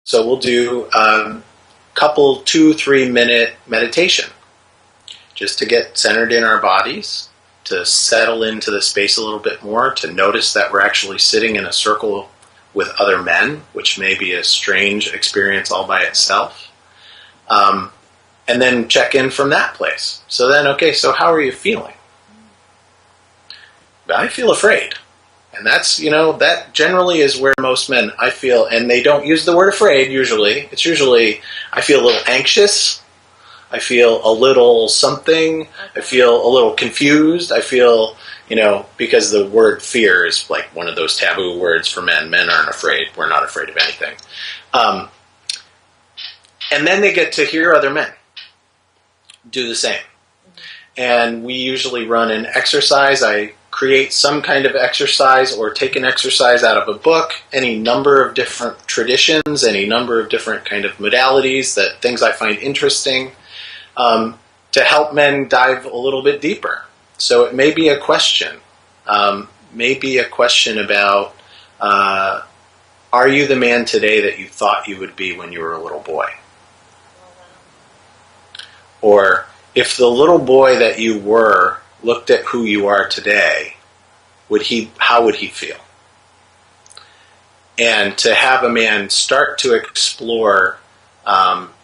So we'll do a couple 2-3 minute meditation just to get centered in our bodies, to settle into the space a little bit more, to notice that we're actually sitting in a circle with other men, which may be a strange experience all by itself. And then check in from that place. So then, okay, so how are you feeling? I feel afraid. And that's, that generally is where most men, I feel, and they don't use the word afraid usually. It's usually, I feel a little anxious. I feel a little something. Okay. I feel a little confused. I feel, because the word fear is like one of those taboo words for men. Men aren't afraid. We're not afraid of anything. And then they get to hear other men do the same. And we usually run an exercise. I create some kind of exercise or take an exercise out of a book, any number of different traditions, any number of different kind of modalities, things I find interesting, to help men dive a little bit deeper. So it may be a question. Maybe a question about, are you the man today that you thought you would be when you were a little boy? Or if the little boy that you were looked at who you are today, how would he feel? And to have a man start to explore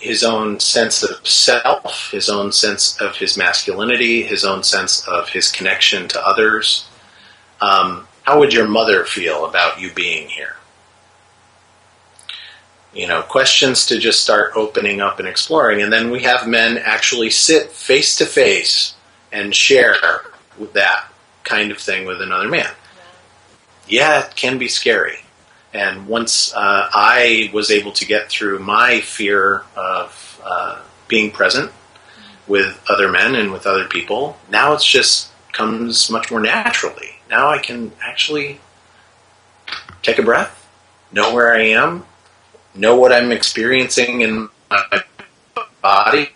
his own sense of self, his own sense of his masculinity, his own sense of his connection to others. How would your mother feel about you being here? Questions to just start opening up and exploring. And then we have men actually sit face to face and share with that kind of thing with another man. Yeah, it can be scary. And once I was able to get through my fear of being present with other men and with other people, now it's just comes much more naturally. Now I can actually take a breath, know where I am, know what I'm experiencing in my body,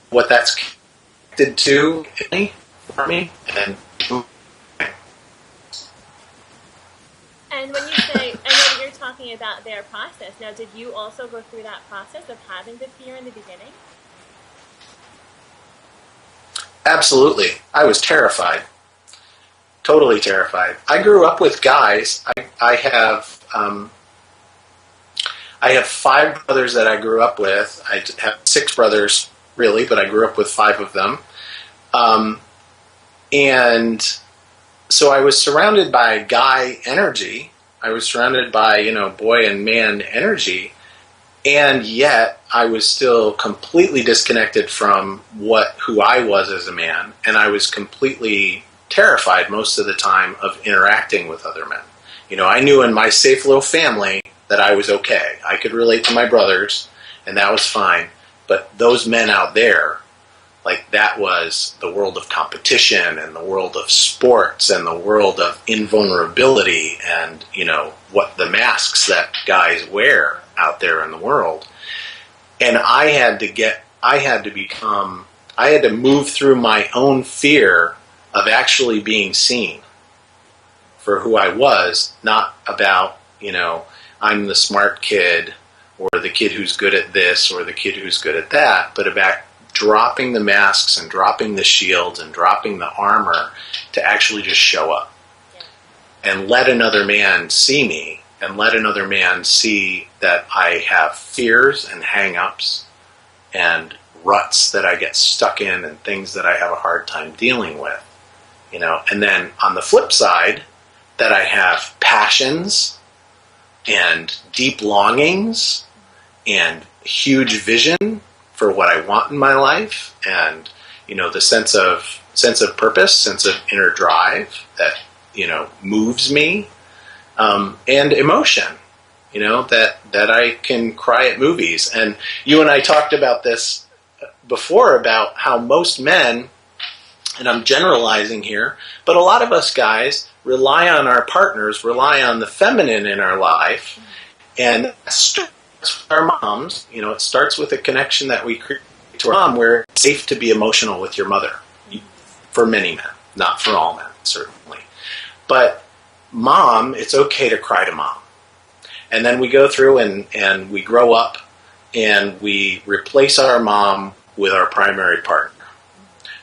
what that's connected to for me, and when you say, I know you're talking about their process. Now, did you also go through that process of having the fear in the beginning? Absolutely. I was terrified. Totally terrified. I grew up with guys. I have 5 brothers that I grew up with. I have 6 brothers, really, but I grew up with 5 of them. And so I was surrounded by guy energy. I was surrounded by, boy and man energy. And yet I was still completely disconnected from who I was as a man. And I was completely terrified most of the time of interacting with other men. I knew in my safe little family that I was okay. I could relate to my brothers, and that was fine. But those men out there, like that was the world of competition and the world of sports and the world of invulnerability and, what the masks that guys wear out there in the world. And I had to move through my own fear of actually being seen for who I was, not about, I'm the smart kid or the kid who's good at this or the kid who's good at that, but about dropping the masks and dropping the shields and dropping the armor to actually just show up and let another man see me and let another man see that I have fears and hang-ups and ruts that I get stuck in and things that I have a hard time dealing with, and then on the flip side, that I have passions and deep longings and huge vision for what I want in my life, and the sense of purpose, sense of inner drive that moves me, and emotion, that I can cry at movies. And you and I talked about this before about how most men, and I'm generalizing here, but a lot of us guys rely on our partners, rely on the feminine in our life, and that starts with our moms. It starts with a connection that we create to our mom where it's safe to be emotional with your mother. For many men, not for all men, certainly. But mom, it's okay to cry to mom. And then we go through and we grow up and we replace our mom with our primary partner.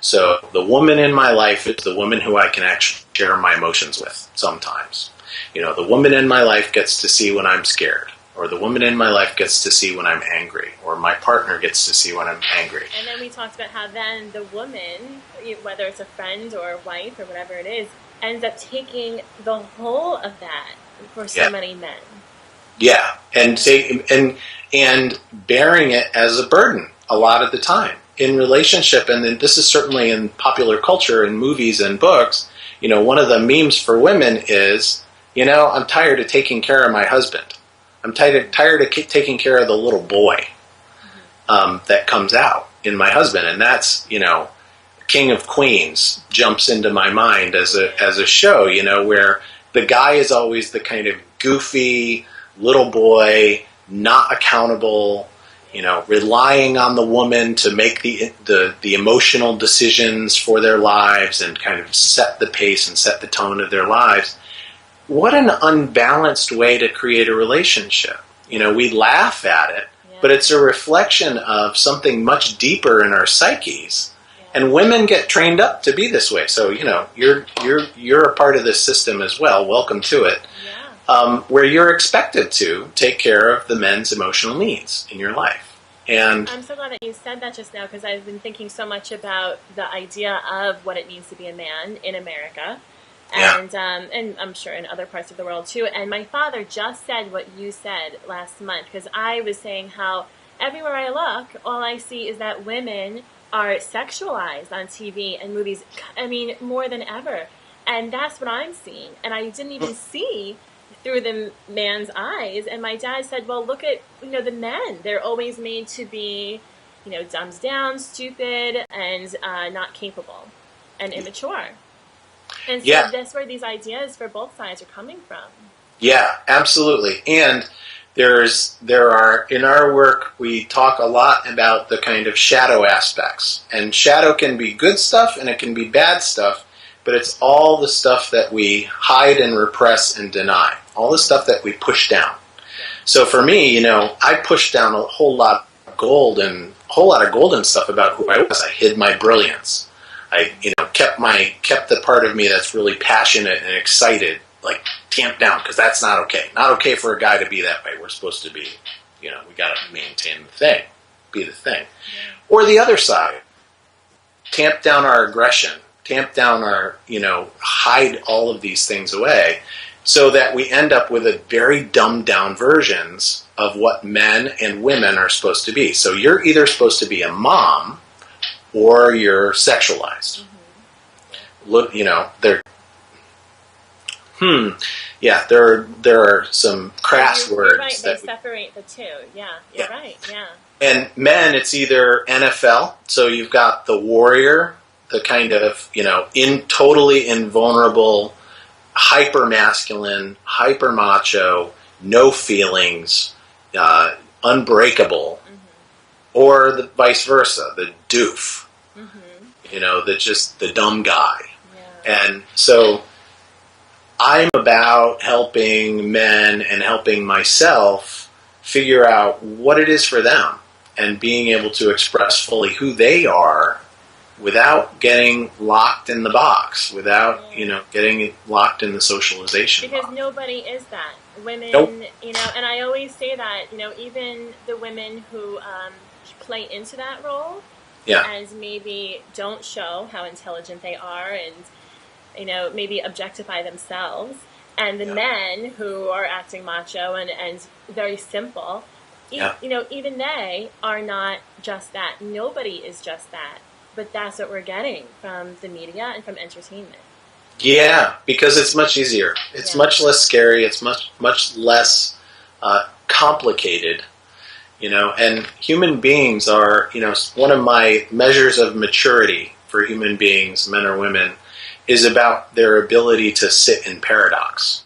So the woman in my life is the woman who I can actually share my emotions with sometimes. The woman in my life gets to see when I'm scared, or the woman in my life gets to see when I'm angry, or my partner gets to see when I'm angry. And then we talked about how then the woman, whether it's a friend or a wife or whatever it is, ends up taking the whole of that for so many men. Yeah, and bearing it as a burden a lot of the time in relationship, and then this is certainly in popular culture and movies and books. One of the memes for women is, I'm tired of taking care of my husband. I'm tired of taking care of the little boy that comes out in my husband, and that's King of Queens jumps into my mind as a show, where the guy is always the kind of goofy little boy, not accountable, relying on the woman to make the emotional decisions for their lives and kind of set the pace and set the tone of their lives. What an unbalanced way to create a relationship. We laugh at it, but it's a reflection of something much deeper in our psyches. And women get trained up to be this way. So, you're a part of this system as well. Welcome to it. Where you're expected to take care of the men's emotional needs in your life. And I'm so glad that you said that just now, because I've been thinking so much about the idea of what it means to be a man in America. And I'm sure in other parts of the world too. And my father just said what you said last month, because I was saying how everywhere I look, all I see is that women are sexualized on TV and movies. I mean, more than ever. And that's what I'm seeing. And I didn't even see through the man's eyes. And my dad said, well, look at, the men. They're always made to be, dumbed down, stupid, and not capable and immature. And so that's where these ideas for both sides are coming from. Yeah, absolutely. And there are, in our work, we talk a lot about the kind of shadow aspects. And shadow can be good stuff and it can be bad stuff, but it's all the stuff that we hide and repress and deny. All the stuff that we push down. So for me, I pushed down a whole lot of golden stuff about who I was. I hid my brilliance. I, kept the part of me that's really passionate and excited, like, tamped down, because that's not okay. Not okay for a guy to be that way. We're supposed to be, we got to maintain the thing, be the thing. Yeah. Or the other side, tamp down our aggression, tamp down our, hide all of these things away, so that we end up with a very dumbed down versions of what men and women are supposed to be. So you're either supposed to be a mom or you're sexualized. Mm-hmm. Look, there are some crass words. Right, they separate the two. Yeah, you're right, yeah. And men, it's either NFL, so you've got the warrior, the kind of, totally invulnerable, hyper masculine, hyper macho, no feelings, unbreakable, or the vice versa, the doof, the dumb guy. Yeah. And so I'm about helping men and helping myself figure out what it is for them and being able to express fully who they are without getting locked in the box, without, getting locked in the socialization box. Because nobody is that. Women, nope. And I always say that, even the women who play into that role and maybe don't show how intelligent they are and, maybe objectify themselves, and the men who are acting macho and very simple, even they are not just that. Nobody is just that. But that's what we're getting from the media and from entertainment. Yeah, because it's much easier. It's much less scary. It's much less complicated. And human beings are, one of my measures of maturity for human beings, men or women, is about their ability to sit in paradox.